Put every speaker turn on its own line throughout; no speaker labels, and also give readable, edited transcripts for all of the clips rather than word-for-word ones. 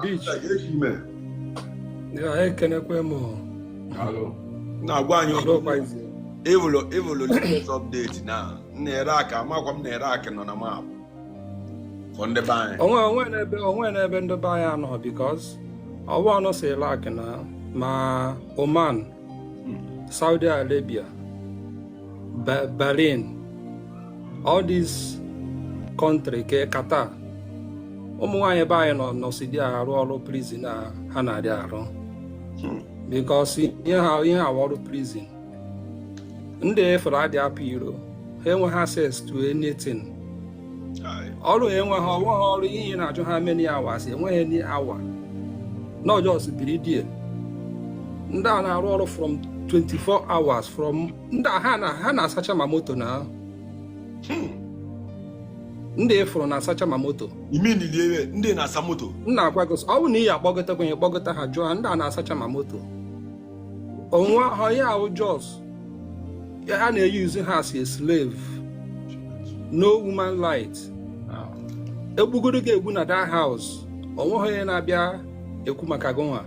Beach.
Ya ekenekwe m.
Na-agwa anyị
Ọdọkwazi.
evolo latest update na na-ere aka amakwa m na-ere aka nọ na map for ndị be anyị.
Onwe n'ebe ndị be anyị anọ because ọwa ọnụ si lak na ma Oman, Saudi Arabia, Berlin, all these country ke Qatar. Ụmụ nwaanyị be anyị nọsidi arụ ọrụ prison ha na-adị arụ because ihe ọrụ prison ndị efere adị apụ iro ha enweghị access to anything. Ọrụ enweghị ọrụ ihe na-ajụ ha many hours enweghị any hour not just biri die ndị a na-arụ ọrụ from 24 hours from ndị ha na-asacha ma moto na ndị efuru na-asacha ma moto
ndị na-asa moto
nna agwagosi ọ bụ na iyi akpọgotekwenye kpọgota ha jụọ ndị a na-asacha ma moto onwe onye ahụ jos a na-eyuzi ha as a slave no woman light egbugoro gị egbu na that house onweghị onye na-abịa ekwu maka gụnwa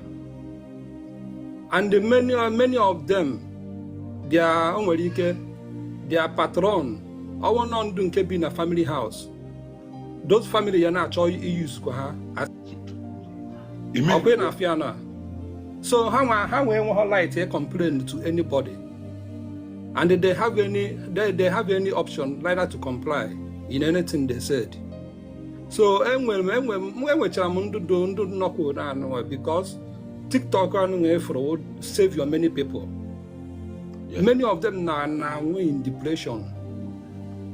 and many of them o nwere ike their patron ọwụ nọ ndụ nke bi na family house those family ya na-achọ iyuz kwa ha ọkwe na afịa na so ha nwee enweghị light complain to anybody and they have any option either to comply in anything they said. So enwechara m ndụ nnọkwu anụ because TikTok anụ nwefuru save your many people. Many of them na-anwe in depression.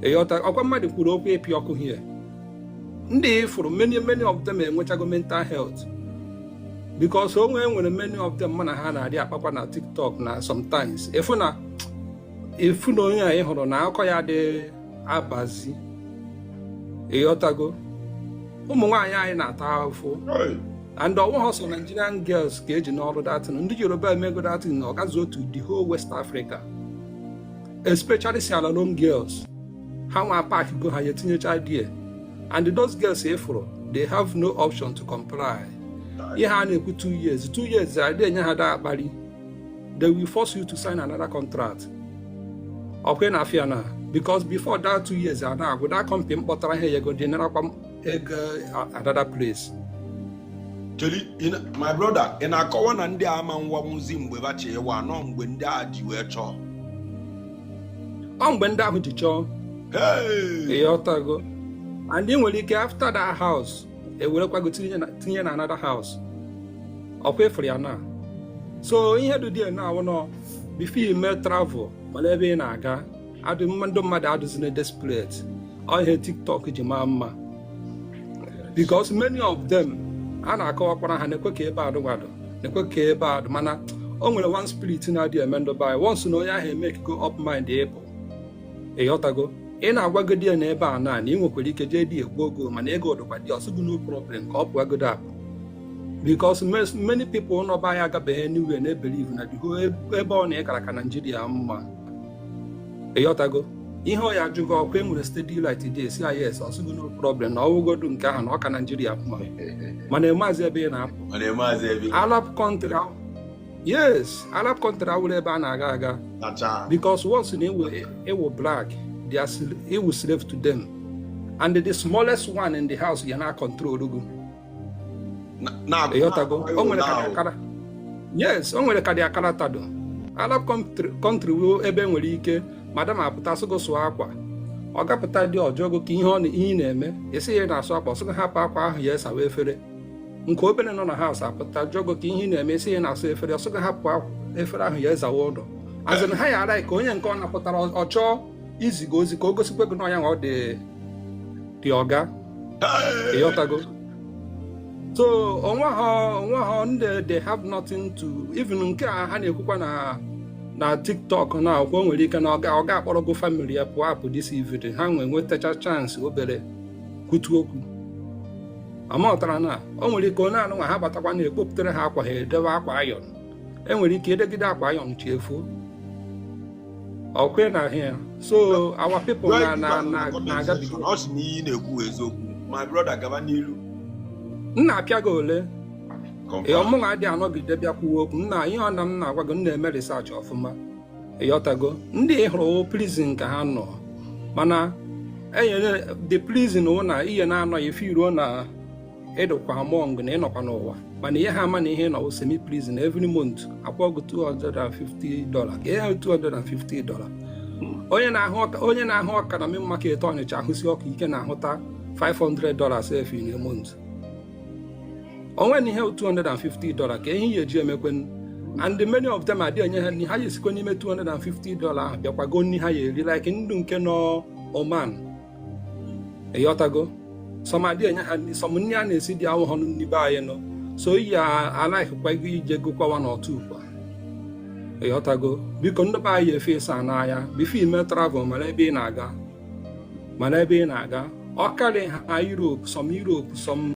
Ọkwa mmadụ kwuru okwu epi ọkụ here. Ndị ifuru many of them enwechago mental health because nwere many of them mana ha na-adị akpakwa na TikTok na sometimes efu na onye anyị hụrụ na akọ ya dị abazi ịghọtago ụmụ nwaanyị anyị na-ata afụ and ọwụghọ so Nigerian girls ka eji n'ọrụ datin ndị Yoruba emego datin na ọgazi otu the whole West Africa especially Sierra Leone girls ha nwa pak go ha etinyecha die and those girls efuru they have no option to comply. Ihe a na-ekwu 2 years adị enye ha da akpali they will force you to sign another contract. Okay na afia na because before that 2 years na-agụ that company mkpọtara ihe yego dị narakwa ego another place.
My brother ị na-akọwa na ndị ama nwanwuzi mgbe bachi ịwa nọ mgbe ndị a ji wee chọọ
mgbe ndị ahụ ji chọọ ịghọtago and ị nwere ike after that house ewerekwago tinye na another house ọkwa efere ya na so ihe dị dị na awụ nọ before ime travel mana ebe ị na-aga ndị mmadụ adụzi na desperate ihe TikTok ji maa mma because many of them a na-akọwakwara ha na-ekwe ka ebe adụgwadụ na-ekwe ka ebe adụ mana o nwere one spirit na-adị eme ndụ by once na onye ahụ emekego up mind ịpụ ịghọtago ị na-agwagodi ya n'ebe a na ị nwekwara ike jee dị egwu ogo mana ego dụkwa dị ọsụgụ no problem ka ọ pụagodo apụ because many people nọba anyị agabeghị anywhere na believe na diho ebe ọ na-ekara ka Nigeria mma ịghọtago ihe ọ ya ajụgo ọkwa enwere steady light dị si yes ọsụgụ no problem na ọwụgodu nke ahụ na ọka Nigeria mma mana maazị ebe ị na-apụ Arab country Arab country awụrụ ebe a na-aga aga because once na ewu black they will slave to them and the smallest one in the house ya na control go o nwere ka dị akara tado Arab country ebe nwere ike madam apụta sụgo sụọ akwa ọ gapụta dị ọjọọ ka ihe na-eme esi ya na-asụ akwa sụgo hapụ akwa ahụ ya esawa efere nke obere nọ na house apụta jọgo ka ihe na-eme esi ya na-asụ efere ọ sụgo hapụ efere ahụ ya ezawa ụlọ azịna ha ya ara ka onye nke ọ napụtara ọ chọọ iziga ozi ka o gosikwa gị n'ọnya ọ dị ọga ịghọtago so onwe ha ndị they have nothing to even nke a ha na-ekwukwa na TikTok na akwụkwọ nwere ike na ọ ga-akpọrọgo family ya pụọ apụ this evening ha nwetacha chance obere kwutu okwu amụtara na o nwere ike onye anụnwa ha batakwa na-ekpopụtara ha akwa ha edewe akwa ayọn enwere ike edegide akwa ayọn chefuo ọkwe na ahịa so our people na-agabiga
ọ sị na iyi na-ekwu eziokwu my brother gaba n'ilu
nna apịa gị ole ọmụ ga adị anọgide bịa kwuo okwu nna ihe ọ na m na-agwa gị m na-eme research ọfụma ịghọtago ndị hụrụ prison ka ha nọ mana enyere the prison wụ na ihe na-anọghị efe iruo na ịdụkwa among na ịnọkwa n'ụwa mana ihe ha ama na ihe nọ semi prison every month akwụgụ $250 ka ihe $250 onye na-ahụ ọka na main market Ọnịcha ahụsi ọkụ ike na-ahụta $500 every month onwe na ihe $250 ka ihe eji emekwen and many of them adị enye ha esikwa n'ime $250 ahụ bịakwago nri ha ya eri like ndụ nke nọ Oman ịghọtago sọmadị enye ha sọm nri a na-esi dị awụhọ nri be anyị nọ so iyi anaghịkwa gị ije gụkwawa n'otu ụkwa ịghọtago biko ndị be anyị efe ịsa n'ahịa bifo ime travel mara ebe ị na-aga ọ karị ha Europe some